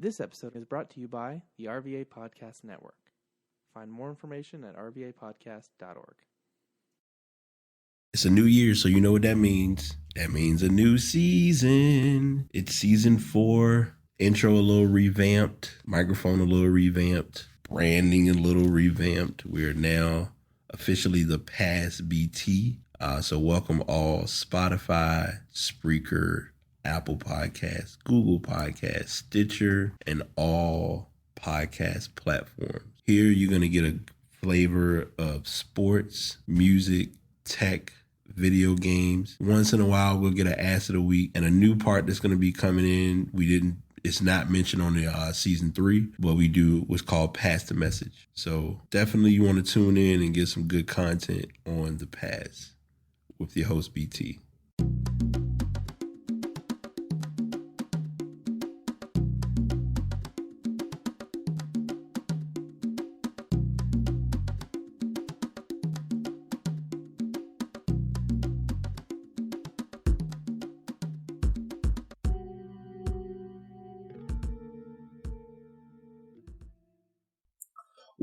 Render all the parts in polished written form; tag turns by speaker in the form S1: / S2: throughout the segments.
S1: This episode is brought to you by the RVA Podcast Network. Find more information at rvapodcast.org.
S2: It's a new year, so you know what that means. That means a new season. It's season 4. Intro a little revamped. Microphone a little revamped. Branding a little revamped. We're now officially the Past BT. So welcome all Spotify, Spreaker, Apple Podcasts, Google Podcasts, Stitcher, and all podcast platforms. Here you're going to get a flavor of sports, music, tech, video games. Once in a while, we'll get an Ass of the Week and a new part that's going to be coming in. It's not mentioned on the season 3, but we do what's called Pass the Message. So definitely you want to tune in and get some good content on the Pass with your host, BT.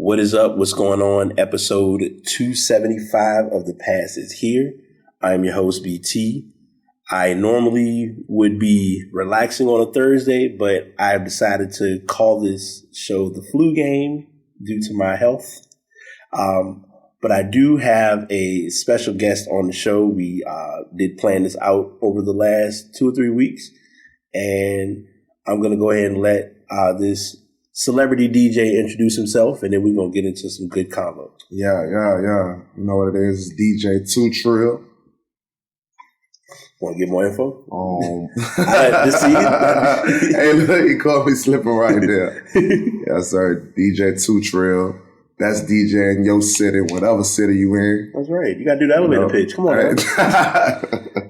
S2: What is up? What's going on? Episode 275 of The Pass is here. I am your host, BT. I normally would be relaxing on a Thursday, but I've decided to call this show the flu game due to my health. But I do have a special guest on the show. We did plan this out over the last 2 or 3 weeks, and I'm going to go ahead and let this celebrity DJ introduce himself, and then we're going to get into some good convo.
S3: Yeah. You know what it is? It's DJ Tootrill.
S2: Want to get more info?
S3: Hey, look, he caught me slipping right there. Yes, sir. DJ Tootrill. That's DJ in your city, whatever city you in.
S2: That's right. You got to do the elevator pitch. Come on, man.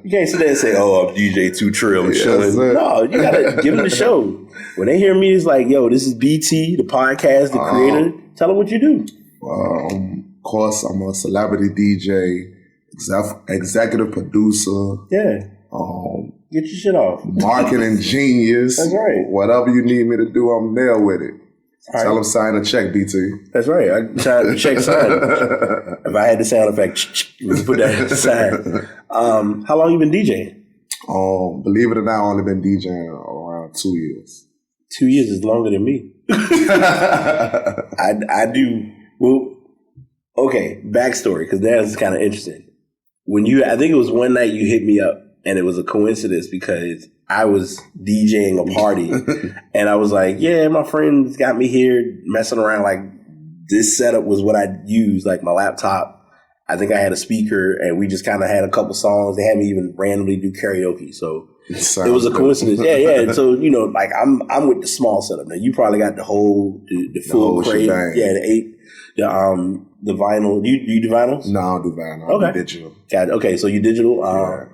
S2: You can't sit there and say, "Oh, I'm DJ Tootrill. I'm showing." No, you got to give them the show. When they hear me, it's like, "Yo, this is BT, the podcast, the creator." Tell them what you do.
S3: Of course, I'm a celebrity DJ, executive producer.
S2: Yeah. Get your shit off.
S3: Marketing genius.
S2: That's right.
S3: Whatever you need me to do, I'm there with it.
S2: All
S3: Tell them sign a check, BT.
S2: That's right. I signed check sign. If I had the sound effect, we put that aside. How long you been DJing?
S3: Believe it or not, I've only been DJing around 2 years.
S2: 2 years is longer than me. I do. Well, okay. Backstory, because that's kind of interesting. I think it was one night you hit me up, and it was a coincidence because I was DJing a party, and I was like, "Yeah, my friends got me here messing around. Like this setup was what I used, like my laptop. I think I had a speaker, and we just kind of had a couple songs. They had me even randomly do karaoke, so." It was a coincidence. Yeah. So, like I'm with the small setup. Now you probably got the full crate. Yeah, the vinyl. Do you do vinyls?
S3: No, I don't do vinyl.
S2: Okay.
S3: I'm digital.
S2: Got it. Okay, so you digital.
S3: Yeah.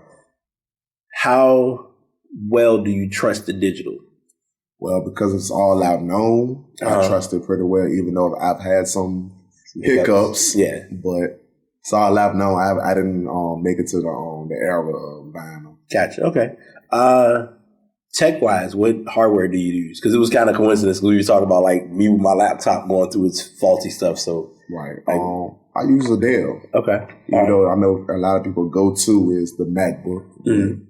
S2: How well do you trust the digital?
S3: Well, because it's all I've known, I trust it pretty well, even though I've had some hiccups.
S2: Yeah.
S3: But it's all I've known. I didn't make it to the era of vinyl.
S2: Gotcha. Okay. Tech-wise, what hardware do you use? Because it was kind of coincidence. We were talking about like me with my laptop going through its faulty stuff. So
S3: right. I use a Dell.
S2: Okay.
S3: Even though I know a lot of people go to is the MacBook. Mm-hmm.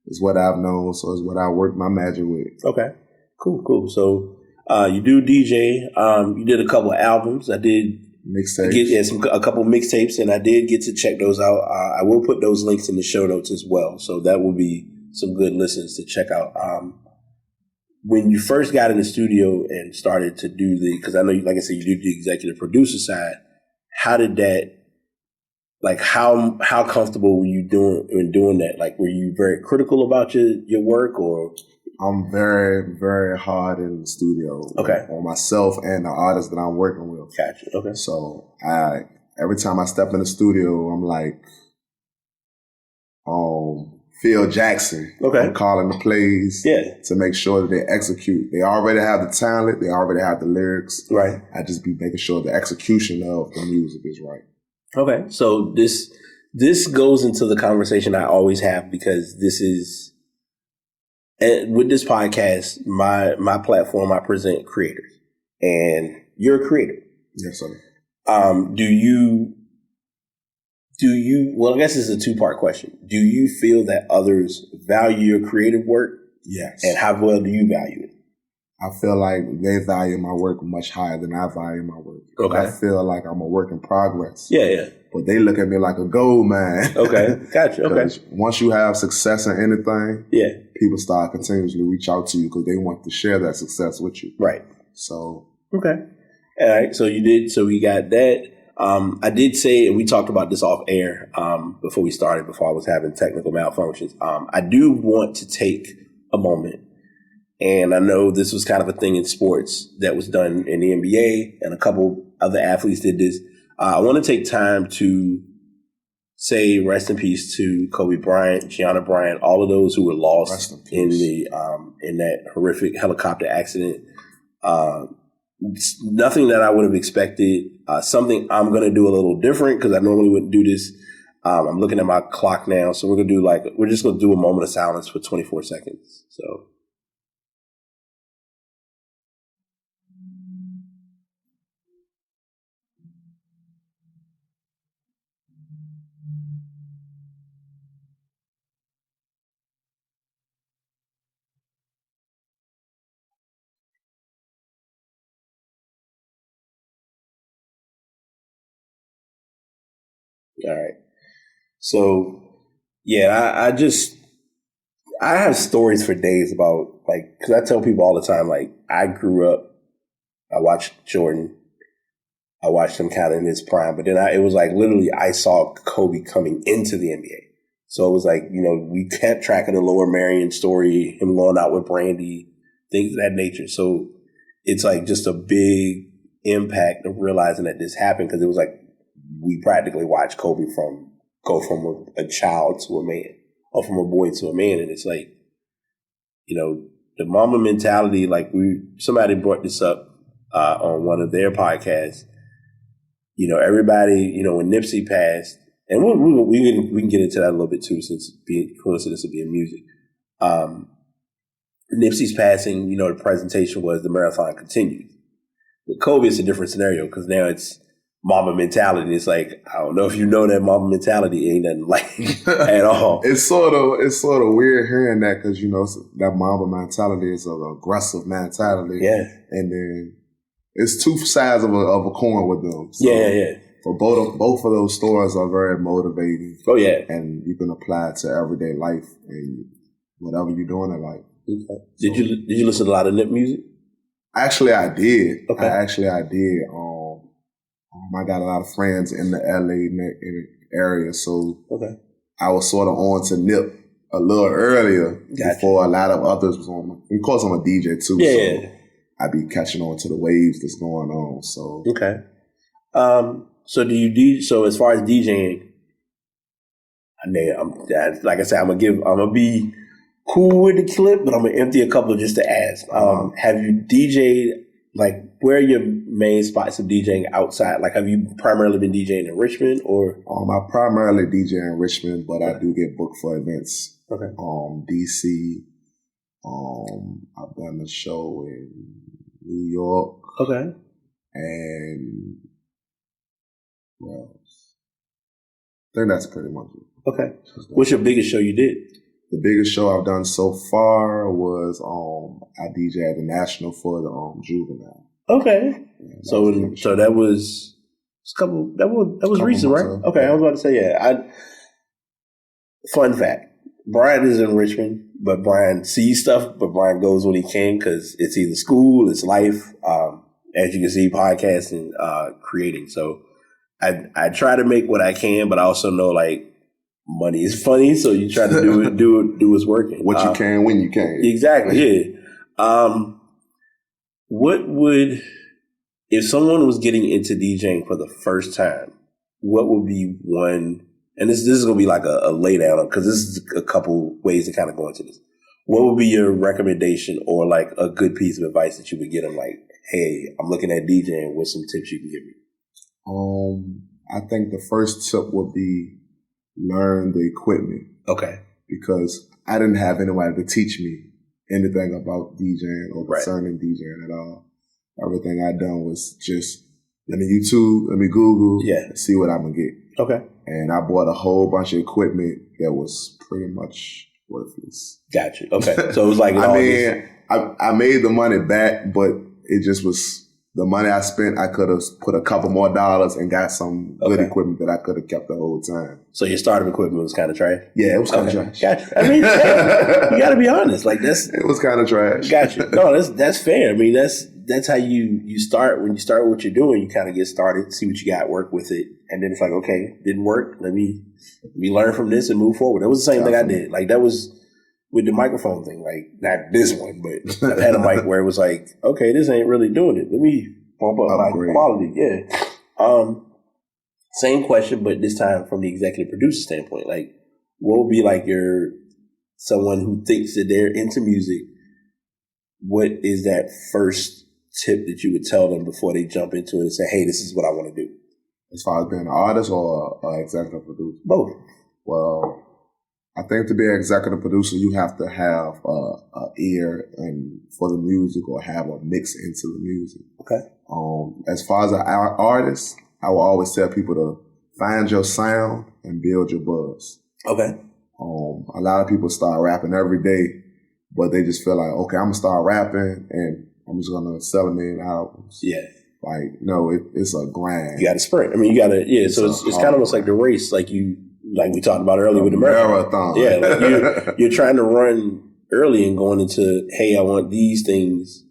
S3: It's what I've known, so it's what I work my magic with.
S2: Okay. Cool. So you do DJ. You did a couple of albums. I did
S3: mixtapes.
S2: A couple of mixtapes, and I did get to check those out. I will put those links in the show notes as well, so that will be some good listens to check out. When you first got in the studio and started to do because I know, like I said, you do the executive producer side. How did that? Like how comfortable were you doing that? Like, were you very critical about your work, or?
S3: I'm very, very hard in the studio.
S2: Okay.
S3: On myself and the artists that I'm working with.
S2: Gotcha. Okay.
S3: So every time I step in the studio, I'm like, Phil Jackson.
S2: Okay.
S3: I'm calling the plays.
S2: Yeah.
S3: To make sure that they execute. They already have the talent. They already have the lyrics.
S2: Right.
S3: I just be making sure the execution of the music is right.
S2: Okay. So this goes into the conversation I always have, because this is and with this podcast, my platform, I present creators, and you're a creator.
S3: Yes, sir.
S2: Do you? Well, I guess it's a 2-part question. Do you feel that others value your creative work?
S3: Yes.
S2: And how well do you value it?
S3: I feel like they value my work much higher than I value my work.
S2: Okay.
S3: I feel like I'm a work in progress.
S2: Yeah.
S3: But they look at me like a gold mine.
S2: Okay, gotcha. Okay.
S3: Once you have success in anything, people start continuously reach out to you because they want to share that success with you.
S2: Right.
S3: So.
S2: Okay. All right. So you did. So we got that. I did say, and we talked about this off air before we started, before I was having technical malfunctions. I do want to take a moment. And I know this was kind of a thing in sports that was done in the NBA, and a couple other athletes did this. I want to take time to say rest in peace to Kobe Bryant, Gianna Bryant, all of those who were lost in that horrific helicopter accident. Nothing that I would have expected. Something I'm going to do a little different because I normally wouldn't do this. I'm looking at my clock now, so we're just going to do a moment of silence for 24 seconds. So. All right. So, yeah, I have stories for days about, like, because I tell people all the time, like, I grew up, I watched Jordan, I watched him kind of in his prime, but then it was like literally I saw Kobe coming into the NBA. So it was like, we kept track of the Lower Marion story, him going out with Brandy, things of that nature. So it's like just a big impact of realizing that this happened because it was like, we practically watched Kobe go from a child to a man, or from a boy to a man. And it's like, the Mamba mentality, like somebody brought this up on one of their podcasts. Everybody, when Nipsey passed, and we can get into that a little bit too, since being coincidence of being music. Nipsey's passing, the presentation was the marathon continues. With Kobe, it's a different scenario because now it's Mamba mentality. It's like, I don't know if you know that Mamba mentality ain't nothing like at all.
S3: It's sort of weird hearing that because that Mamba mentality is an aggressive mentality.
S2: Yeah,
S3: and then it's two sides of a coin with them. So
S2: yeah.
S3: For both of those stories are very motivating.
S2: Oh yeah,
S3: and you can apply it to everyday life and whatever you're doing in life.
S2: Okay. Did you listen to a lot of Nip music?
S3: Actually, I did.
S2: Okay.
S3: I did. I got a lot of friends in the LA area, so I was sort of on to Nip a little earlier before a lot of others was on. Of course, I'm a DJ too, so I be catching on to the waves that's going on. So
S2: so do you so as far as DJing, like I said, I'm gonna be cool with the clip, but I'm gonna empty a couple just to ask. Have you DJed? Like, where are your main spots of DJing outside? Like, have you primarily been DJing in Richmond or?
S3: I primarily DJ in Richmond, but I do get booked for events.
S2: Okay.
S3: DC. I've done a show in New York.
S2: Okay.
S3: And what else? I think that's pretty much it.
S2: Okay. What's your biggest show you did?
S3: The biggest show I've done so far was I DJ at the National for the Juvenile.
S2: Okay. Yeah, so that was recent, right?
S3: Ago.
S2: Okay, I was about to say, fun fact. Brian is in Richmond, but Brian sees stuff, but Brian goes when he can because it's either school, it's life, as you can see, podcasting, creating. So I try to make what I can, but I also know, like, money is funny, so you try to do what's working.
S3: What you can when you can.
S2: Exactly, yeah. What would, if someone was getting into DJing for the first time, what would be one, and this is going to be like a lay down, because this is a couple ways to kind of go into this. What would be your recommendation or like a good piece of advice that you would get them, like, hey, I'm looking at DJing, what's some tips you can give me?
S3: I think the first tip would be learn the equipment.
S2: Okay.
S3: Because I didn't have anybody to teach me anything about DJing or concerning DJing at all. Everything I done was just let me YouTube, let me Google, see what I'm gonna get.
S2: Okay.
S3: And I bought a whole bunch of equipment that was pretty much worthless.
S2: Gotcha. Okay. So it was like
S3: I made the money back, but it just was the money I spent. I could have put a couple more dollars and got some good equipment that I could have kept the whole time.
S2: So your startup equipment was kind of trash?
S3: Yeah, it was kind of trash.
S2: Gotcha. I mean, you got to be honest. Like it
S3: was kind of trash.
S2: Gotcha. No, that's fair. I mean, that's how you start. When you start what you're doing, you kind of get started, see what you got, work with it, and then it's like, okay, didn't work. Let me learn from this and move forward. That was the same thing I did. Like that was with the microphone thing. Like not this one, but I've had a mic where it was like, okay, this ain't really doing it. Let me bump up my quality. Yeah. Same question, but this time from the executive producer standpoint. Like, what would be like someone who thinks that they're into music? What is that first tip that you would tell them before they jump into it and say, hey, this is what I want to do?
S3: As far as being an artist or an executive producer?
S2: Both.
S3: Well, I think to be an executive producer, you have to have an ear for the music or have a mix into the music.
S2: Okay.
S3: As far as an artist, I will always tell people to find your sound and build your buzz.
S2: Okay.
S3: A lot of people start rapping every day, but they just feel like, okay, I'm going to start rapping and I'm just going to sell 1 million albums.
S2: Yeah.
S3: Like, no, it's a grind.
S2: You got to sprint. I mean, you got to, so it's kind of almost like the race, like we talked about earlier with the marathon. Yeah, like you're trying to run early and going into, hey, I want these things.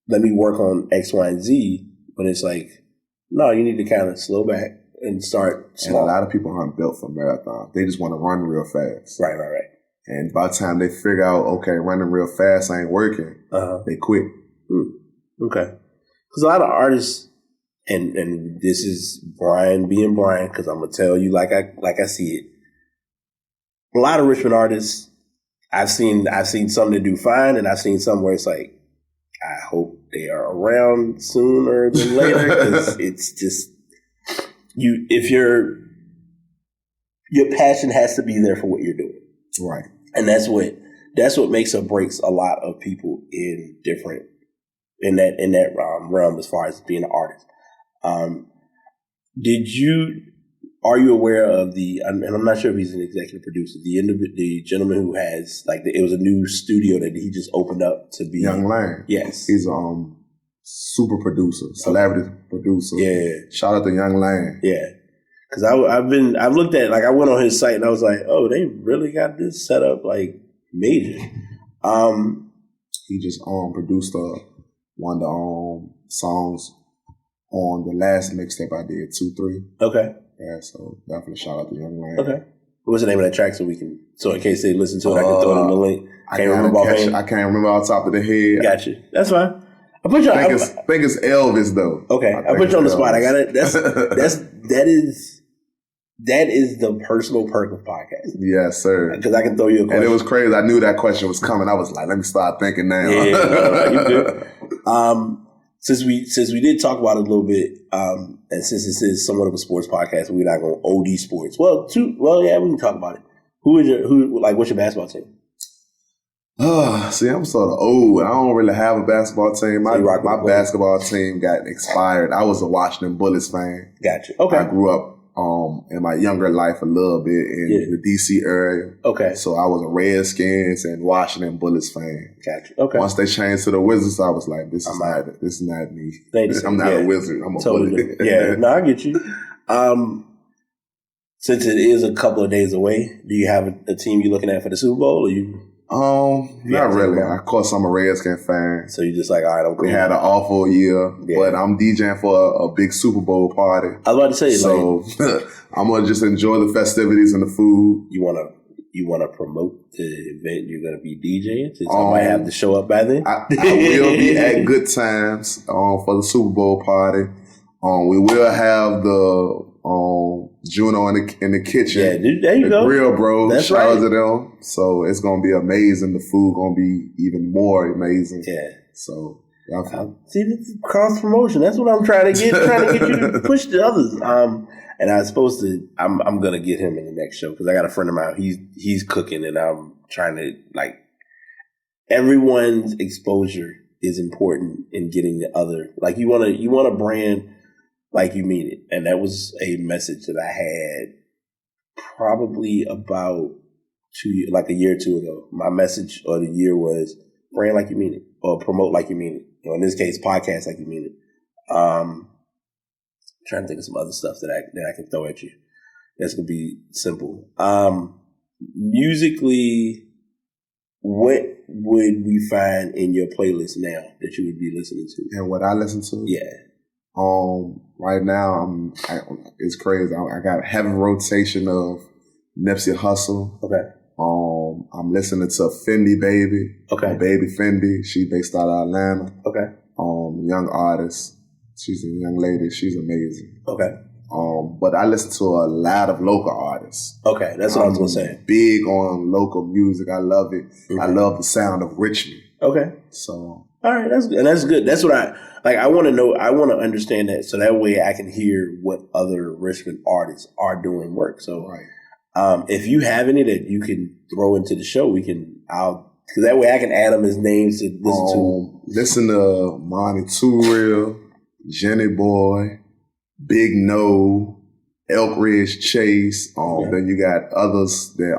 S2: Let me work on X, Y, and Z. But it's like, no, you need to kind of slow back and start small.
S3: And a lot of people aren't built for marathons. They just want to run real fast.
S2: Right.
S3: And by the time they figure out, okay, running real fast ain't working, they quit.
S2: Okay. Because a lot of artists, and this is Brian being Brian, because I'm gonna tell you like I see it. A lot of Richmond artists, I've seen some that do fine, and I've seen some where it's like, I hope they are around sooner than later, because it's just your passion has to be there for what you're doing,
S3: right? And
S2: that's what makes or breaks a lot of people in that realm as far as being an artist. Are you aware of and I'm not sure if he's an executive producer, the gentleman who has it was a new studio that he just opened up to be
S3: Young Lane.
S2: Yes,
S3: he's super producer, celebrity producer.
S2: Yeah,
S3: shout out to Young Lane.
S2: Yeah, because I've looked at I went on his site and I was like, oh, they really got this set up major.
S3: He just produced one of the songs on the last mixtape I did, Tootrill.
S2: Okay.
S3: Yeah, so definitely shout out to Young Lane.
S2: Okay. What's the name of that track so in case they listen to it, I can throw it in the link.
S3: I can't remember off the top of the head.
S2: Gotcha. That's fine. I put you on.
S3: I think it's Elvis though.
S2: Okay. I put you on the spot. I got it. That is the personal perk of podcasting.
S3: Yes, sir.
S2: Because I can throw you a question.
S3: And it was crazy. I knew that question was coming. I was like, let me start thinking now.
S2: Yeah, you good. Since we did talk about it a little bit, and since this is somewhat of a sports podcast, we're not going to OD sports. Yeah, we can talk about it. What's your basketball team?
S3: See, I'm sort of old. I don't really have a basketball team. My basketball team got expired. I was a Washington Bullets fan.
S2: Gotcha. Okay.
S3: I grew up in my younger life a little bit in the DC area.
S2: Okay.
S3: So I was a Redskins and Washington Bullets fan.
S2: Gotcha. Okay.
S3: Once they changed to the Wizards, I was like, this is not me. I'm not a wizard. I'm a bullet.
S2: Yeah, no, I get you. Since it is a couple of days away, do you have a team you're looking at for the Super Bowl, or you?
S3: Not really. Of course, I'm a Redskins fan.
S2: So you're just like, all right, I'm cool.
S3: We had an awful year, but I'm DJing for a big Super Bowl party.
S2: I was about to say,
S3: so I'm gonna just enjoy the festivities and the food.
S2: You wanna promote the event you're gonna be DJing? Since I might have to show up by then.
S3: I will be at Good Times for the Super Bowl party. We will have the Juno in the kitchen.
S2: Yeah, there you go.
S3: Real bro.
S2: That's
S3: Shout
S2: right.
S3: out to them. So it's gonna be amazing. The food gonna be even more amazing.
S2: Yeah.
S3: So
S2: see, this is cross promotion. That's what I'm trying to get you to push the others. And I was supposed to. I'm gonna get him in the next show because I got a friend of mine. He's cooking, and I'm trying to everyone's exposure is important in getting the other. Like you want a brand like you mean it, and that was a message that I had probably about a year or two ago. My message of the year was brand like you mean it, or promote like you mean it. In this case, podcast like you mean it. Trying to think of some other stuff that I can throw at you. That's gonna be simple. Musically, what would we find in your playlist now that you would be listening to?
S3: And what I listen to?
S2: Yeah.
S3: Right now, it's crazy. I got a heavy rotation of Nipsey Hussle.
S2: Okay.
S3: I'm listening to Fendi Baby.
S2: Okay.
S3: Baby Fendi. She based out of Atlanta.
S2: Okay.
S3: Young artist. She's a young lady. She's amazing.
S2: Okay.
S3: But I listen to a lot of local artists.
S2: Okay, that's what I was gonna say.
S3: Big on local music. I love it.
S2: Mm-hmm.
S3: I love the sound of Richmond.
S2: Okay.
S3: So.
S2: All right, that's good. And that's good. That's what I want to know. I want to understand that, so that way I can hear what other Richmond artists are doing work. So,
S3: right.
S2: If you have any that you can throw into the show, because that way I can add them as names to listen to.
S3: Listen to Monty Tootrill, Jenny Boy, Big No, Elk Ridge Chase. Then you got others that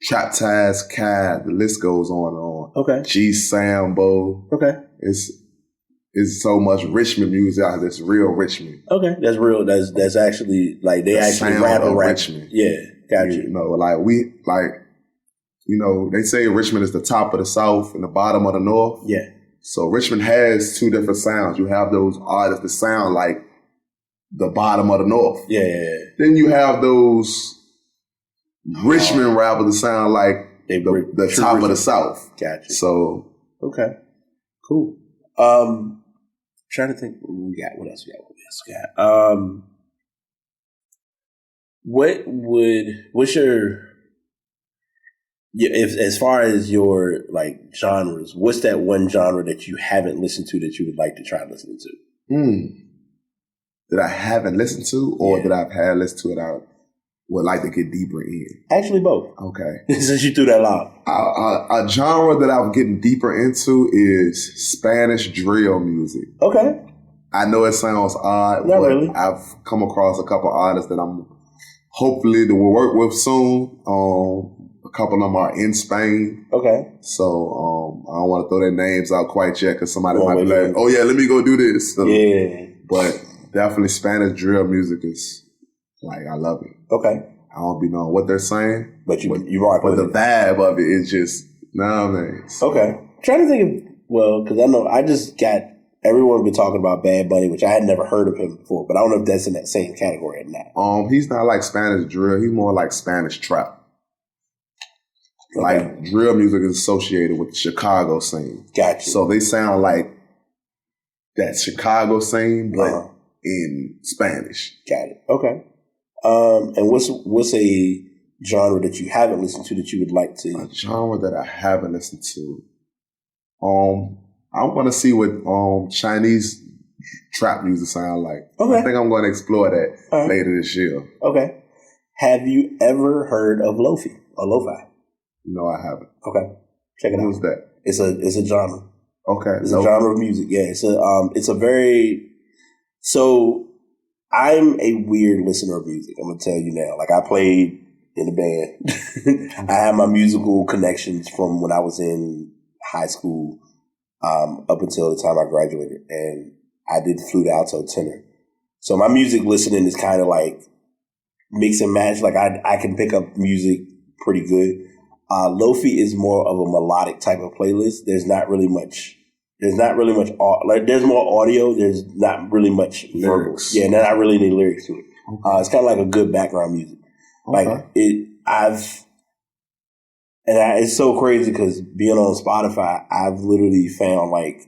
S3: Trap Ties Kai. The list goes on and on.
S2: Okay.
S3: G Sambo.
S2: Okay.
S3: It's so much Richmond music out there. It's real Richmond.
S2: Okay, that's real. That's actually like they actually rap
S3: Richmond.
S2: Yeah, got you.
S3: They say Richmond is the top of the South and the bottom of the North.
S2: Yeah.
S3: So Richmond has two different sounds. You have those artists that sound like the bottom of the North.
S2: Yeah.
S3: Then you have those Richmond rappers that sound like the top of the South.
S2: Gotcha.
S3: So
S2: okay, cool. Trying to think what else we got. What's your if as far as your like genres, what's that one genre that you haven't listened to that you would like to try listening to?
S3: That I haven't listened to, or that I've had listened to it, I would like to get deeper in.
S2: Actually, both.
S3: Okay.
S2: Since you threw that out.
S3: A genre that I'm getting deeper into is Spanish drill music.
S2: Okay.
S3: I know it sounds odd,
S2: Not
S3: but
S2: really.
S3: I've come across a couple artists that I'm hopefully that will work with soon. A couple of them are in Spain.
S2: Okay.
S3: So I don't want to throw their names out quite yet because somebody might be like, oh yeah, let me go do this. So,
S2: yeah.
S3: But definitely Spanish drill music is like, I love it.
S2: Okay.
S3: I don't be knowing what they're saying.
S2: But you rock with
S3: the vibe of it is just, man. So.
S2: Okay. I'm trying to think of, because I know I just got, everyone been talking about Bad Bunny, which I had never heard of him before, but I don't know if that's in that same category or not.
S3: He's not like Spanish drill. He's more like Spanish trap. Okay. Like drill music is associated with the Chicago scene.
S2: Gotcha.
S3: So they sound like that Chicago scene, but in Spanish.
S2: Got it. Okay. And what's a genre that you haven't listened to that you would like to?
S3: A genre that I haven't listened to. I want to see what Chinese trap music sound like.
S2: Okay.
S3: I think I'm going to explore that later this year.
S2: Okay. Have you ever heard of lo-fi or lo-fi?
S3: No, I haven't.
S2: Okay. Check it out.
S3: What's that?
S2: It's a genre.
S3: Okay.
S2: It's a genre of music. Yeah. It's a very, so I'm a weird listener of music. I'm going to tell you now. Like I played in the band. I have my musical connections from when I was in high school up until the time I graduated. And I did flute, alto, tenor. So my music listening is kind of like mix and match. Like I can pick up music pretty good. Lo-fi is more of a melodic type of playlist. There's not really much, there's more audio. There's not really much
S3: lyrics.
S2: Yeah, not really any lyrics to it. Okay. It's kind of like a good background music. Okay. Like it's so crazy because being on Spotify, I've literally found like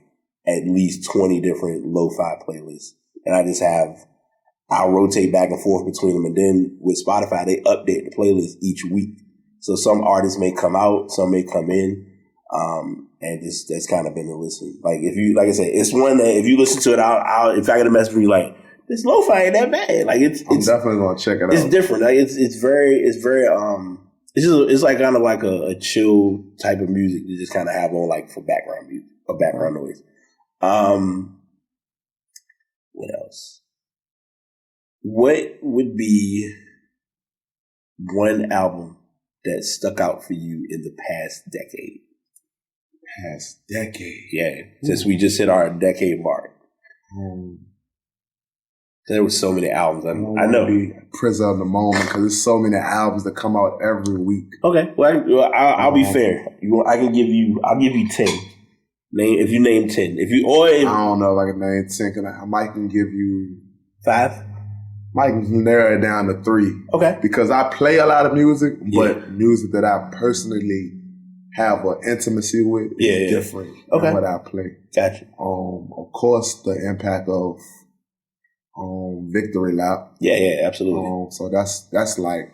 S2: at least 20 different lo-fi playlists. And I'll rotate back and forth between them. And then with Spotify, they update the playlist each week. So some artists may come out, some may come in. And that's kind of been the listen. Like like I said, it's one that if you listen to it, if I get a message from you like, this lo-fi ain't that bad. Like I'm
S3: definitely gonna check it out.
S2: It's different. Like it's very It's like kind of like a chill type of music you just kind of have on like for background music or background noise. What else? What would be one album that stuck out for you in the past decade?
S3: Past decade?
S2: Yeah, since we just hit our decade mark. There were so many albums. I know.
S3: Be prisoner of the moment because there's so many albums that come out every week.
S2: Okay, well, I'll be fair. I'll give you 10. If you name 10. I
S3: don't know if I can name 10. I might can give you
S2: 5.
S3: Might can narrow it down to 3.
S2: Okay,
S3: because I play a lot of music, but music that I personally have an intimacy with is different than what I play.
S2: Gotcha.
S3: Of course, the impact of Victory Lap.
S2: Yeah, absolutely.
S3: So that's like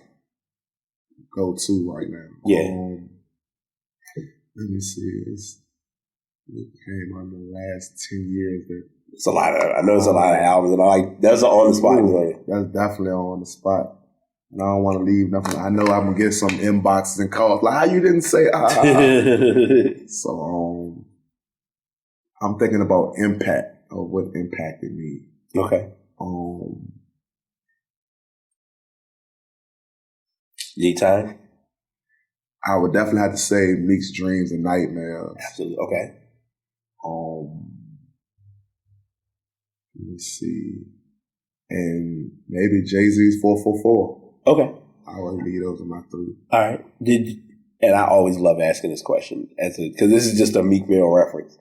S3: go to right now.
S2: Yeah.
S3: Let me see. It came on the last 10 years.
S2: It's a lot of. I know it's a lot of albums, and that's on the spot.
S3: That's definitely on the spot. And I don't want to leave nothing. I know I'm gonna get some inboxes and calls like, "How you didn't say?" So I'm thinking about impact or what impacted me.
S2: Okay. G-Time?
S3: I would definitely have to say Meek's Dreams and Nightmares.
S2: Absolutely. Okay.
S3: Let me see. And maybe Jay-Z's 444.
S2: Okay.
S3: I would leave those in my 3.
S2: All right. And I always love asking this question because this is just a Meek Mill reference.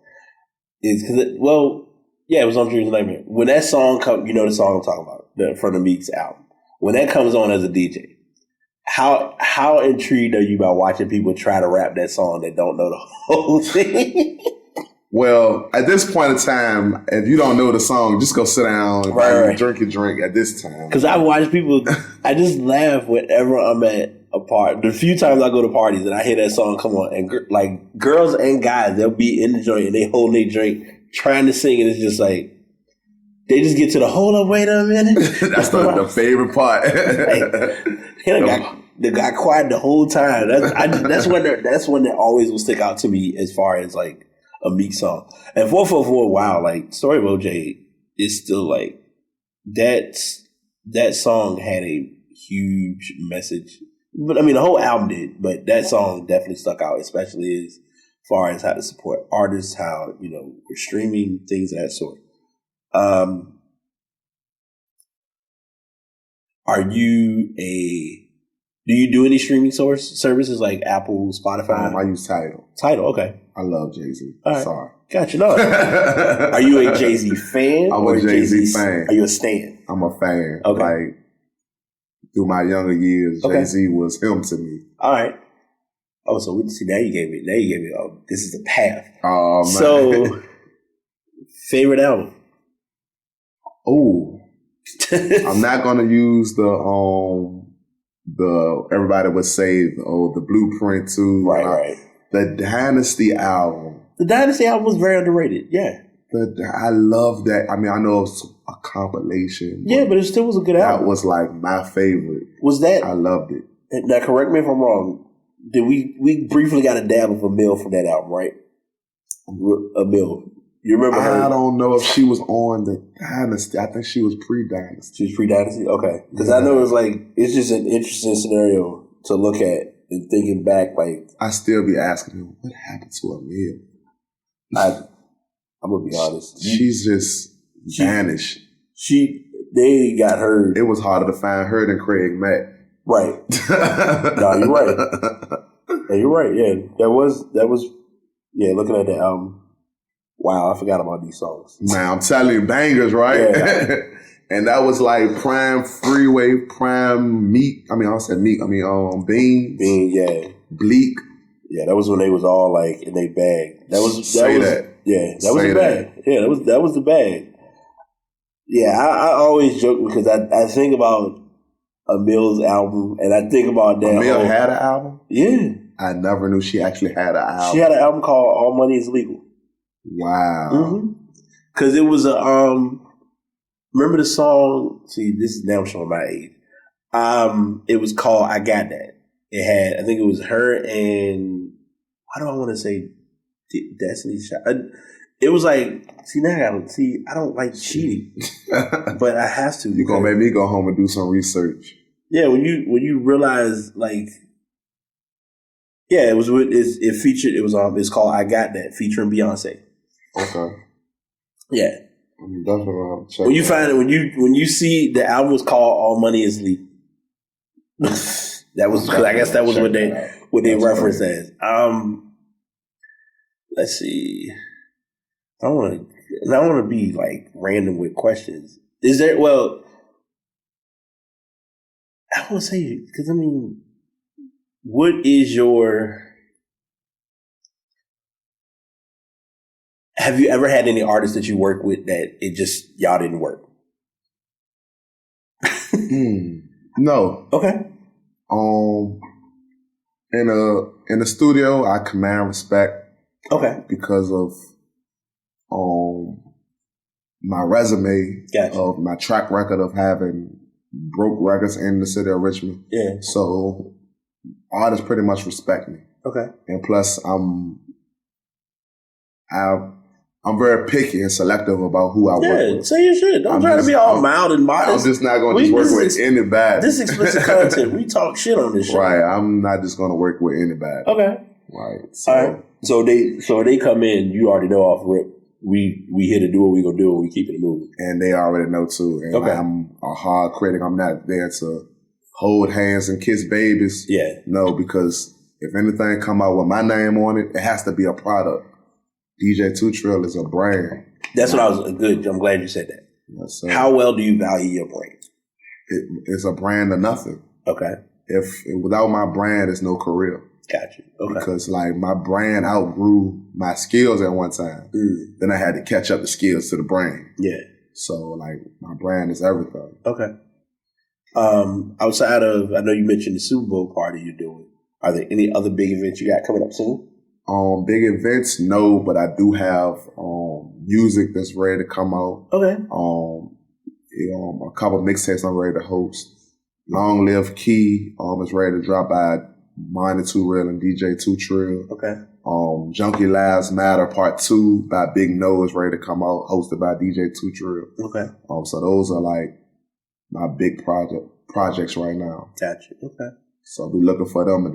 S2: It was on Dreams and Nightmares. When that song comes, the song I'm talking about, from the Meek's album. When that comes on as a DJ, how intrigued are you by watching people try to rap that song that don't know the whole thing?
S3: Well, at this point in time, if you don't know the song, just go sit down and drink your drink at this time.
S2: Because I watch people, I just laugh whenever I'm at a party. The few times I go to parties and I hear that song come on, and girls and guys, they'll be in the joint and they hold their drink trying to sing, and it's just like, they just get to the hold up, wait a minute.
S3: That's the favorite part.
S2: They got quiet the whole time. That's when that always will stick out to me as far as like a Meek song. And 444, wow, like Story of OJ is still like that song had a huge message. But I mean the whole album did, but that song definitely stuck out, especially as far as how to support artists, how, we're streaming, things of that sort. Do you do any streaming services like Apple, Spotify?
S3: I use Tidal.
S2: Tidal, okay.
S3: I love Jay-Z.
S2: Right.
S3: Sorry.
S2: Gotcha. No. Are you a Jay-Z fan?
S3: I'm a Jay-Z fan.
S2: Are you a stan?
S3: I'm a fan.
S2: Okay.
S3: Like, through my younger years, Jay-Z was him to me.
S2: All right. Oh, so now you gave me, this is a path.
S3: Oh, man.
S2: So, favorite album?
S3: Oh. I'm not going to use the everybody would say, the Blueprint too.
S2: Right.
S3: The Dynasty album.
S2: The Dynasty album was very underrated. Yeah.
S3: I love that. I mean, I know it's a compilation.
S2: Yeah, but it still was a good album.
S3: That was like my favorite.
S2: Was that?
S3: I loved it.
S2: Now, correct me if I'm wrong. Did we briefly got a dab of Emil from that album, right? Emil. You remember her?
S3: I don't know if she was on the Dynasty. I think she was pre-Dynasty.
S2: She was pre-Dynasty? Okay. Because I know it's just an interesting scenario to look at and thinking back, like...
S3: I still be asking him, what happened to Emil?
S2: I'm going to be honest.
S3: She's just vanished.
S2: They got her...
S3: It was harder to find her than Craig Mack.
S2: Right. No, you're right. Yeah, you're right. Yeah, that was... Yeah, looking at the album... Wow, I forgot about these songs.
S3: Man, I'm telling you, bangers, right? Yeah. And that was like prime Freeway, prime Meek. I said Meek. Beans.
S2: Beans, yeah.
S3: Bleak.
S2: Yeah, that was when they was all like in their bag. That was
S3: Yeah,
S2: that was the bag. Yeah, that was the bag. Yeah, I always joke because I think about Emil's album and I think about that.
S3: Emil had an album?
S2: Yeah.
S3: I never knew she actually had an album.
S2: She had an album called All Money Is Legal.
S3: Wow.
S2: Because it was remember the song? See, this is now showing my age. It was called I Got That. It had, I think it was her and, why do I want to say Destiny's Child? It was like, see, now I don't like cheating, but I have to.
S3: You're going to make me go home and do some research.
S2: Yeah, when you realize, like, yeah, it was it's called I Got That, featuring Beyonce.
S3: Okay.
S2: Yeah.
S3: I'm definitely going to have to check.
S2: When you find it, when you see the album was called All Money Is Leak. That was, I guess that was what they referenced as. Let's see. I want to be like random with questions. Is there? Well, I want to say, because I mean, what is your? Have you ever had any artists that you work with that it just y'all didn't work?
S3: No.
S2: Okay.
S3: In the studio, I command respect.
S2: Okay.
S3: Because of my resume,
S2: gotcha.
S3: Of my track record of having broke records in the city of Richmond.
S2: Yeah.
S3: So artists pretty much respect me.
S2: Okay.
S3: And plus, I'm very picky and selective about who I work with.
S2: Say your shit. Don't try to be all mild and modest.
S3: I'm just not going to just work with anybody.
S2: This explicit content. We talk shit on this show.
S3: Right. I'm not just going to work with anybody.
S2: Okay.
S3: Right.
S2: So, all right. So they come in. You already know off rip. We here to do what we gonna do, and we keep it moving.
S3: And they already know too. And
S2: okay.
S3: I'm a hard critic. I'm not there to hold hands and kiss babies.
S2: Yeah.
S3: No, because if anything come out with my name on it, it has to be a product. DJ Tootrill is a brand.
S2: That's what I was good. I'm glad you said that.
S3: Yes, sir.
S2: How well do you value your brand?
S3: It's a brand of nothing.
S2: Okay.
S3: If without my brand, there's no career.
S2: Gotcha. Okay.
S3: Because like my brand outgrew my skills at one time. Then I had to catch up the skills to the brand.
S2: Yeah.
S3: So like my brand is everything.
S2: Okay. Outside of, I know you mentioned the Super Bowl party you're doing. Are there any other big events you got coming up soon?
S3: Big events, no, but I do have music that's ready to come out.
S2: Okay.
S3: A couple mixtapes I'm ready to host. Long Live Key is ready to drop by mine and Tootrill and DJ Tootrill.
S2: Okay.
S3: Junkie Lives Matter Part 2 by Big No is ready to come out, hosted by DJ Tootrill.
S2: Okay.
S3: So those are like my big projects right now.
S2: Gotcha. Okay.
S3: So be looking for them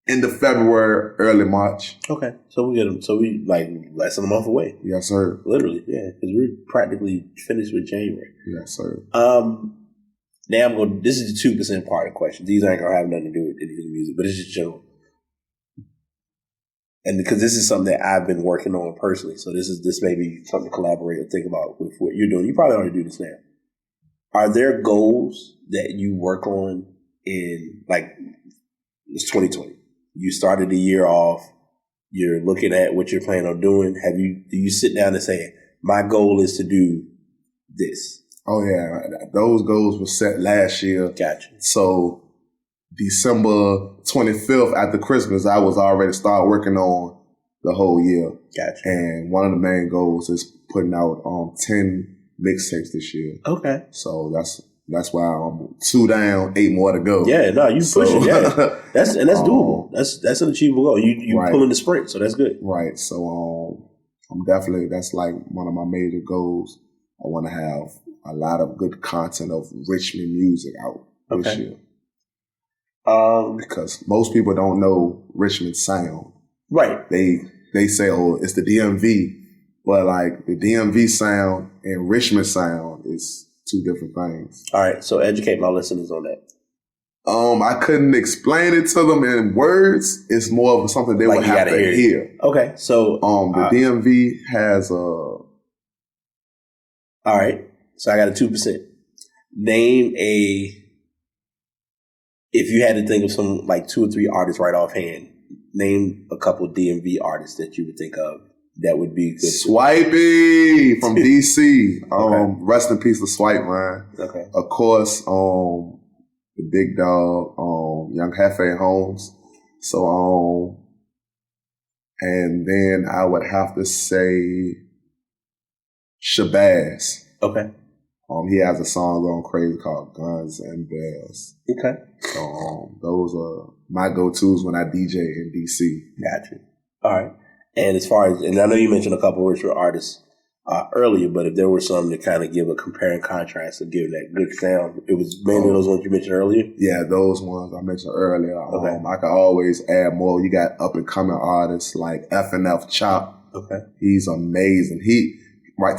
S3: end of February, early March.
S2: Okay. So we like less than a month away.
S3: Yes, sir.
S2: Literally, yeah. Because we're practically finished with January.
S3: Yes, sir.
S2: Now this is the 2% part of the question. These ain't gonna have nothing to do with anything music, but it's just general. And because this is something that I've been working on personally, so this may be something to collaborate and think about with what you're doing. You probably already do this now. Are there goals that you work on in, like, it's 2020. You started the year off, you're looking at what you're planning on doing. Do you sit down and say, my goal is to do this?
S3: Oh, yeah. Those goals were set last year.
S2: Gotcha.
S3: So December 25th after Christmas, I was already started working on the whole year.
S2: Gotcha.
S3: And one of the main goals is putting out 10 mixtapes this year.
S2: Okay.
S3: So that's why I'm 2 down, 8 more to go.
S2: Yeah, no, you pushing. Yeah, that's doable. That's an achievable goal. You
S3: right.
S2: pulling the sprint, so that's good.
S3: Right. So that's like one of my major goals. I want to have a lot of good content of Richmond music out this year. Because most people don't know Richmond sound.
S2: Right.
S3: They say, oh, it's the DMV. But like the DMV sound and Richmond sound is 2 different things.
S2: All right. So educate my listeners on that.
S3: I couldn't explain it to them in words. It's more of something they would have to hear.
S2: Okay. So
S3: the DMV has a.
S2: All right. So I got a 2%. Name if you had to think of some like 2 or 3 artists right offhand, name a couple DMV artists that you would think of that would be good.
S3: Swipey from DC.
S2: Okay.
S3: Rest in peace to Swipe, man.
S2: Okay.
S3: Of course, the big dog, Young Hefe Holmes. So, and then I would have to say Shabazz.
S2: Okay.
S3: He has a song going crazy called Guns and Bells.
S2: Okay.
S3: So those are my go-tos when I DJ in DC.
S2: Gotcha. All right. And as far as, and I know you mentioned a couple of Richmond artists earlier, but if there were some to kind of give a compare and contrast to give that good sound, it was mainly those ones you mentioned earlier?
S3: Yeah, those ones I mentioned earlier.
S2: Okay.
S3: I could always add more. You got up-and-coming artists like F&F Chop.
S2: Okay.
S3: He's amazing.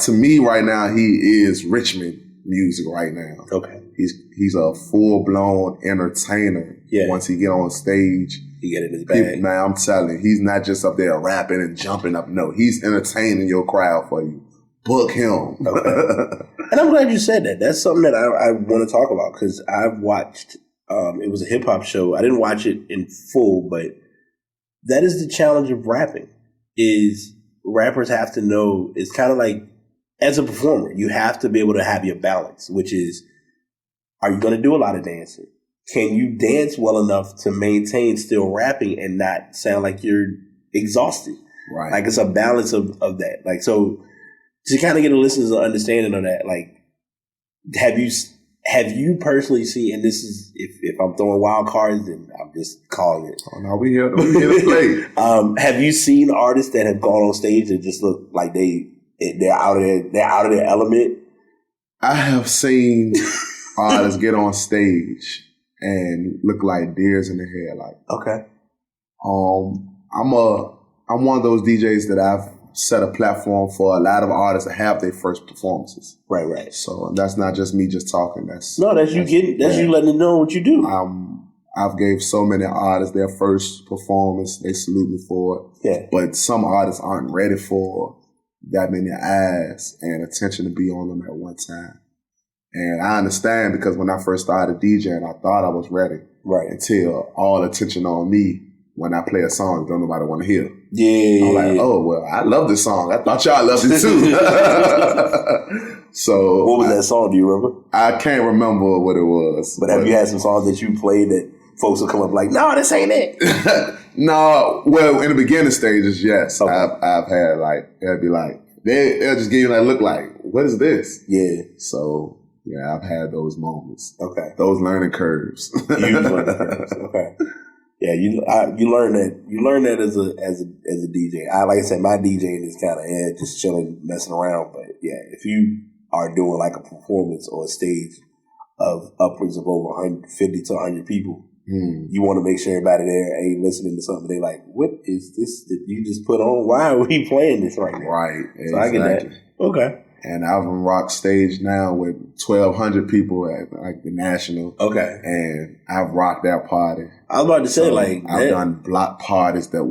S3: To me right now, he is Richmond music right now.
S2: Okay.
S3: He's a full-blown entertainer.
S2: Yeah.
S3: Once he get on stage.
S2: He get in his bag.
S3: Man, I'm telling you, he's not just up there rapping and jumping up. No, he's entertaining your crowd for you. Book him.
S2: Okay. And I'm glad you said that. That's something that I want to talk about because I've watched, it was a hip-hop show. I didn't watch it in full, but that is the challenge of rapping, is rappers have to know, it's kind of like, as a performer, you have to be able to have your balance, which is, are you going to do a lot of dancing? Can you dance well enough to maintain still rapping and not sound like you're exhausted?
S3: Right.
S2: Like it's a balance of that. Like, so to kind of get a listener's understanding of that, like, have you personally seen, and this is, if I'm throwing wild cards, then I'm just calling it.
S3: Oh, no, we here to play.
S2: Have you seen artists that have gone on stage that just look like they're out of their element? I
S3: have seen artists get on stage and look like deers in the headlight.
S2: Okay.
S3: I'm one of those DJs that I've set a platform for a lot of artists to have their first performances.
S2: Right.
S3: So that's not just me just talking. That's
S2: you letting them know what you do.
S3: I've gave so many artists their first performance. They salute me for it.
S2: Yeah.
S3: But some artists aren't ready for that many eyes and attention to be on them at one time. And I understand because when I first started DJing, I thought I was ready.
S2: Right.
S3: Until all attention on me when I play a song don't nobody want to hear.
S2: Yeah.
S3: I'm like, oh, well, I love this song. I thought y'all loved it too. So
S2: what was that song? Do you remember?
S3: I can't remember what it was.
S2: But have you had some songs that you played that folks will come up like, no, this ain't it?
S3: No. Well, in the beginning stages, yes.
S2: Okay.
S3: I've had they'll be like, they'll just give you that look like, what is this?
S2: Yeah.
S3: So yeah, I've had those moments.
S2: Okay.
S3: Those learning curves.
S2: You learning curves. Okay. Yeah, you learn that. You learn that as a DJ. Like I said, my DJing is kind of just chilling, messing around. But yeah, if you are doing like a performance or a stage of upwards of over 150 to 100 people, you want to make sure everybody there ain't listening to something. They like, what is this that you just put on? Why are we playing this right now?
S3: Right.
S2: So exactly. I get that. Okay.
S3: And I've rocked stage now with 1,200 people at like the National.
S2: Okay.
S3: And I've rocked that party.
S2: I was about to say,
S3: I've done block parties that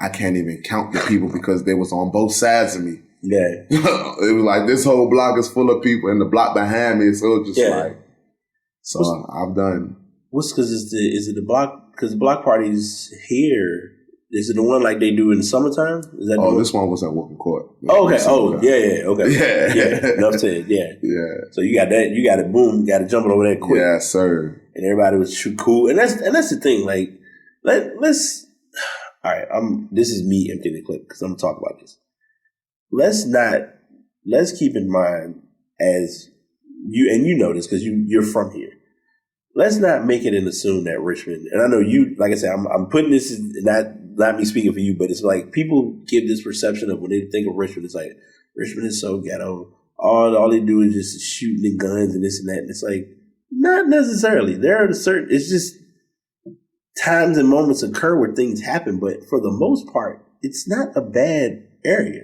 S3: I can't even count the people because they was on both sides of me.
S2: Yeah.
S3: It was like this whole block is full of people and the block behind me. So it's just I've done.
S2: Is it the block? Because the block parties here, is it the one like they do in the summertime? Is that
S3: this one was at Wilton Court.
S2: Okay. Yeah. Okay.
S3: Yeah.
S2: Enough said. Yeah.
S3: Yeah.
S2: So you got that. You got it. Boom. You got it jumping over there quick.
S3: Yeah, sir.
S2: And everybody was cool. And that's the thing. Like, let's. All right. This is me emptying the clip because I'm gonna talk about this. Let's keep in mind as you know this because you're from here. Let's not make it and assume that Richmond, and I know you, like I said, I'm putting this, not me speaking for you, but it's like people give this perception of when they think of Richmond, it's like, Richmond is so ghetto. All they do is just shooting the guns and this and that. And it's like, not necessarily. There are it's just times and moments occur where things happen, but for the most part, it's not a bad area.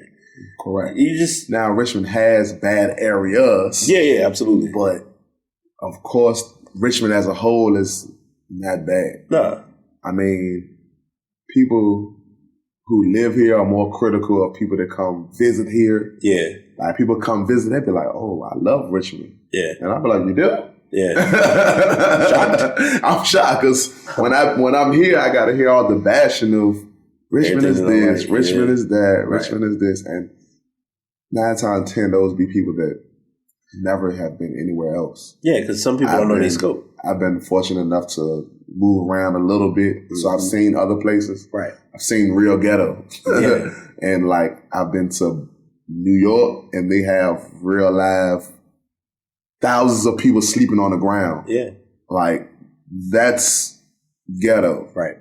S3: Correct.
S2: Now
S3: Richmond has bad areas.
S2: Yeah, absolutely.
S3: But of course, Richmond as a whole is not bad.
S2: No.
S3: I mean, people who live here are more critical of people that come visit here.
S2: Yeah.
S3: Like people come visit, they be like, oh, I love Richmond.
S2: Yeah.
S3: And I be like, you do?
S2: Yeah.
S3: I'm shocked because when I'm here, I got to hear all the bashing of Richmond is this, Richmond is that, Richmond is this. And 9 times out of 10, those be people that never have been anywhere else.
S2: Yeah, because some people don't know their scope.
S3: I've been fortunate enough to move around a little bit. So I've seen other places.
S2: Right.
S3: I've seen real ghetto.
S2: Yeah.
S3: And like I've been to New York and they have real live thousands of people sleeping on the ground.
S2: Yeah.
S3: Like, that's ghetto.
S2: Right.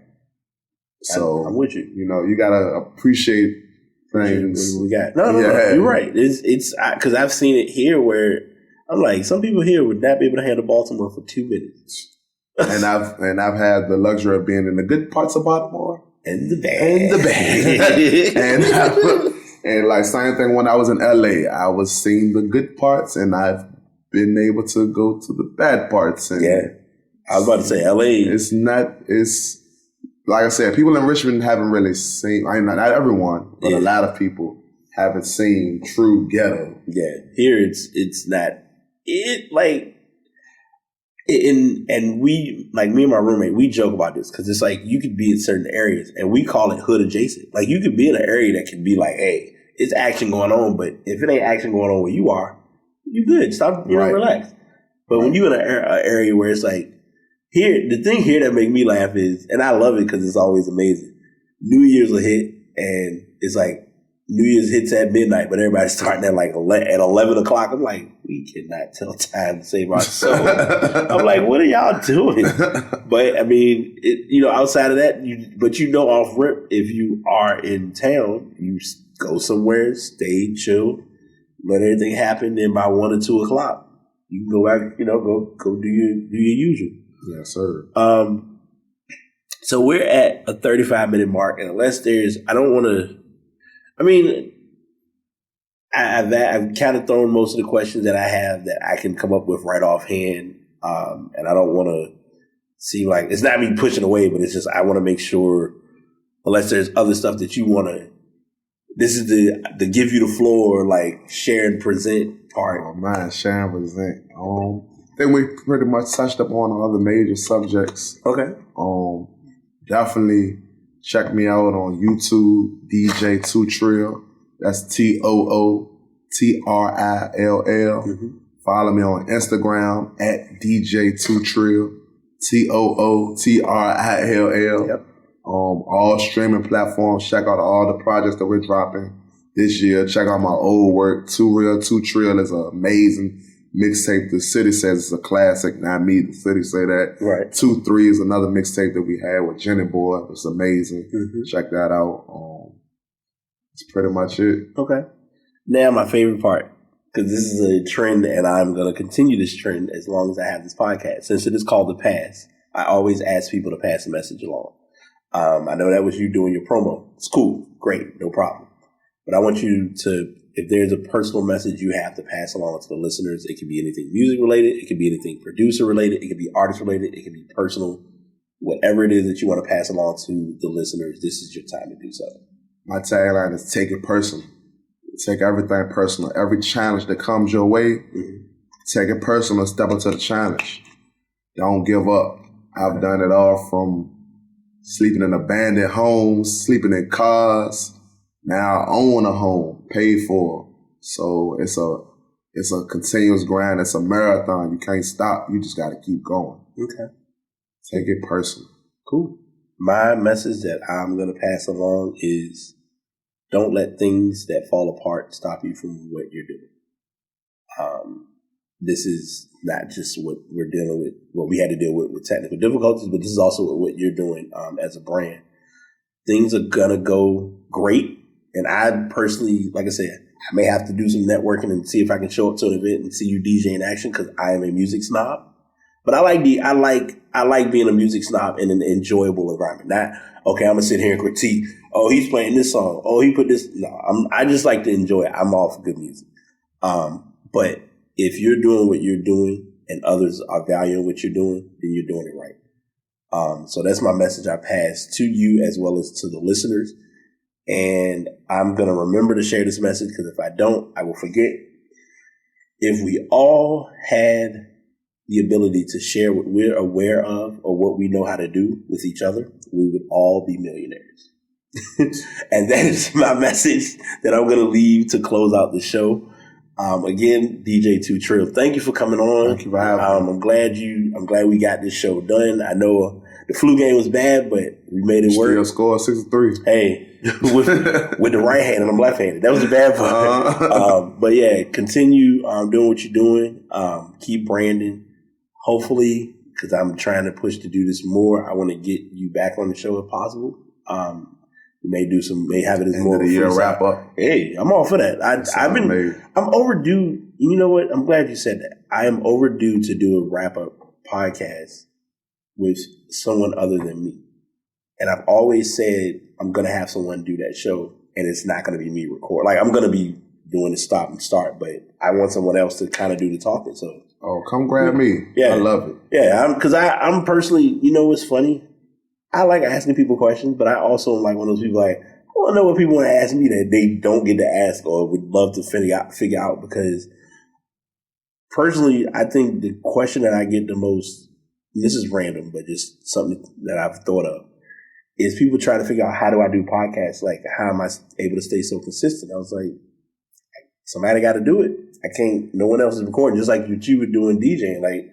S3: So
S2: I'm with you.
S3: You know, you gotta appreciate things.
S2: We got no. You're right. It's because I've seen it here where I'm like, some people here would not be able to handle Baltimore for 2 minutes.
S3: and I've had the luxury of being in the good parts of Baltimore
S2: and the bad,
S3: and like same thing when I was in LA, I was seeing the good parts, and I've been able to go to the bad parts. And
S2: yeah, I was about to say LA.
S3: It's like I said, people in Richmond haven't really seen. I mean, not everyone, but a lot of people haven't seen true ghetto.
S2: Yeah, here it's not. It like. And we, like me and my roommate, we joke about this because it's like you could be in certain areas and we call it hood adjacent. Like you could be in an area that can be like, hey, it's action going on, but if it ain't action going on where you are, you good. Stop, relax. But when you in an area where it's like, here, the thing here that make me laugh is, and I love it because it's always amazing. New Year's will hit and it's like New Year's hits at midnight, but everybody's starting at like at 11 o'clock. I'm like, we cannot tell time to save our soul. I'm like, what are y'all doing? But I mean, outside of that, off rip, if you are in town, you go somewhere, stay, chill, let everything happen. Then by 1 or 2 o'clock, you can go back, go do your usual.
S3: Yes, sir.
S2: So we're at a 35-minute mark, and unless there's, I don't want to. I mean, I've kind of thrown most of the questions that I have that I can come up with right offhand, and I don't want to seem like it's not me pushing away, but it's just I want to make sure, unless there's other stuff that you want to. This is the give you the floor, like share and present part.
S3: Oh man, share and present. I think we pretty much touched up on other major subjects.
S2: Okay.
S3: Definitely. Check me out on YouTube, DJ Tootrill. That's Tootrill.
S2: Mm-hmm.
S3: Follow me on Instagram at DJ Tootrill. Tootrill.
S2: Yep.
S3: All streaming platforms. Check out all the projects that we're dropping this year. Check out my old work. Tootrill is an amazing mixtape. The city says it's a classic. Not me. The city say that.
S2: Right.
S3: 2-3 is another mixtape that we had with Jenny Boy. It's amazing.
S2: Mm-hmm.
S3: Check that out. That's pretty much it.
S2: Okay. Now my favorite part, because this is a trend and I'm going to continue this trend as long as I have this podcast. Since it is called The Pass, I always ask people to pass a message along. I know that was you doing your promo. It's cool. Great. No problem. But I want you to, if there's a personal message you have to pass along to the listeners, it could be anything music related, it could be anything producer related, it could be artist related, it could be personal, whatever it is that you want to pass along to the listeners, this is your time to do so.
S3: My tagline is take it personal. Take everything personal. Every challenge that comes your way, take it personal, step into the challenge. Don't give up. I've done it all from sleeping in abandoned homes, sleeping in cars. Now I own a home, paid for. So it's a continuous grind. It's a marathon. You can't stop. You just got to keep going.
S2: Okay.
S3: Take it personal.
S2: Cool. My message that I'm going to pass along is don't let things that fall apart stop you from what you're doing. This is not just what we're dealing with, what we had to deal with technical difficulties, but this is also what you're doing as a brand. Things are going to go great. And I personally, like I said, I may have to do some networking and see if I can show up to an event and see you DJ in action because I am a music snob. But I like being a music snob in an enjoyable environment. Not, okay, I'm gonna sit here and critique. Oh, he's playing this song. Oh, he put this. No, I just like to enjoy it. I'm all for good music. But if you're doing what you're doing and others are valuing what you're doing, then you're doing it right. So that's my message I pass to you as well as to the listeners. And I'm going to remember to share this message because if I don't, I will forget. If we all had the ability to share what we're aware of or what we know how to do with each other, we would all be millionaires. And that is my message that I'm going to leave to close out the show. Again, DJ Tootrill, thank you for coming on.
S3: Thank you for having me.
S2: I'm glad we got this show done. I know The flu game was bad, but we made it work.
S3: Still scored 6-3.
S2: Hey, with the right hand, and I'm left-handed. That was the bad part. But yeah, continue doing what you're doing. Keep branding. Hopefully, because I'm trying to push to do this more, I want to get you back on the show if possible. We may have it as more of a
S3: year wrap up.
S2: Hey, I'm all for that. I'm overdue. You know what? I'm glad you said that. I am overdue to do a wrap up podcast with someone other than me. And I've always said I'm going to have someone do that show, and it's not going to be me record. Like, I'm going to be doing the stop and start, but I want someone else to kind of do the talking. So,
S3: come grab me. Yeah, I love it.
S2: Yeah, because I'm personally, you know what's funny? I like asking people questions, but I also am like one of those people like, I want to know what people want to ask me that they don't get to ask or would love to figure out, because personally, I think the question that I get the most, and this is random, but just something that I've thought of, is people trying to figure out, how do I do podcasts? Like, how am I able to stay so consistent? I was like, somebody got to do it. I can't, no one else is recording, just like what you were doing DJing. Like,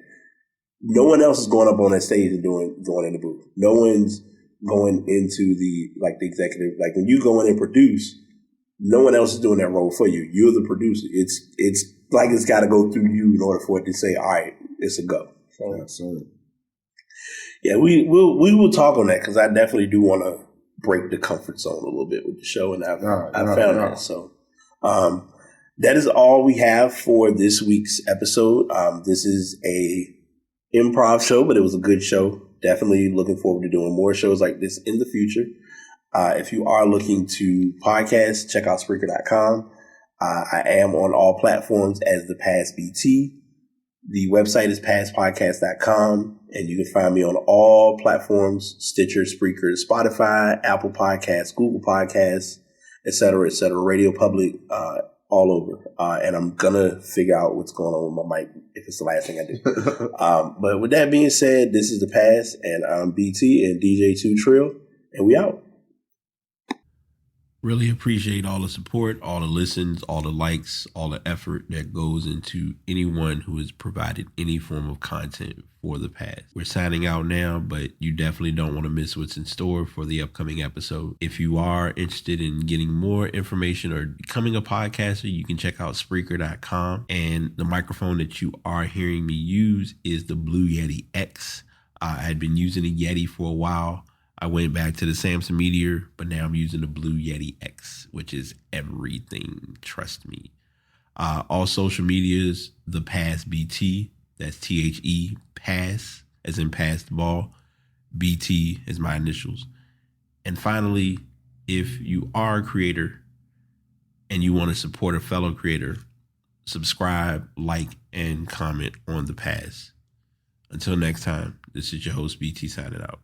S2: no one else is going up on that stage and going in the booth. No one's going into the executive. Like, when you go in and produce, no one else is doing that role for you. You're the producer. It's like it's got to go through you in order for it to say, all right, it's a go. So, yeah, we will talk on that, because I definitely do want to break the comfort zone a little bit with the show, and I've found that. So, that is all we have for this week's episode. This is a improv show, but it was a good show. Definitely looking forward to doing more shows like this in the future. If you are looking to podcast, check out Spreaker.com. I am on all platforms as the Past BT. The website is pastpodcast.com, and you can find me on all platforms: Stitcher, Spreaker, Spotify, Apple Podcasts, Google Podcasts, etc., Radio Public, all over. And I'm going to figure out what's going on with my mic if it's the last thing I do. But with that being said, this is The Past, and I'm BT and DJ Tootrill, and we out.
S4: Really appreciate all the support, all the listens, all the likes, all the effort that goes into anyone who has provided any form of content for The Past. We're signing out now, but you definitely don't want to miss what's in store for the upcoming episode. If you are interested in getting more information or becoming a podcaster, you can check out Spreaker.com. And the microphone that you are hearing me use is the Blue Yeti X. I had been using a Yeti for a while. I went back to the Samson Meteor, but now I'm using the Blue Yeti X, which is everything. Trust me. All social medias, The Past BT. That's THE, pass, as in pass the ball. BT is my initials. And finally, if you are a creator and you want to support a fellow creator, subscribe, like, and comment on The Past. Until next time, this is your host, BT, signing out.